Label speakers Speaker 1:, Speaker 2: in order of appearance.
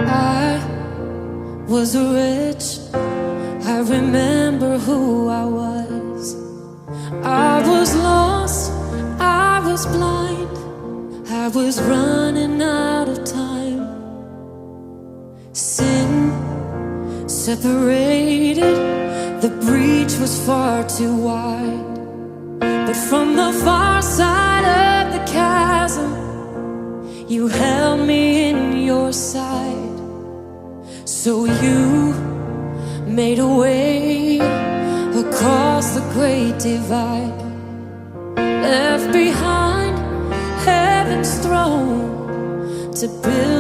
Speaker 1: I was rich, I remember who I was. I was lost, I was blind, I was running out of time. Sin separated, the breach was far too wide. But from the far side of the chasm, you held me in your side. So you made a way across the great divide, left behind heaven's throne to build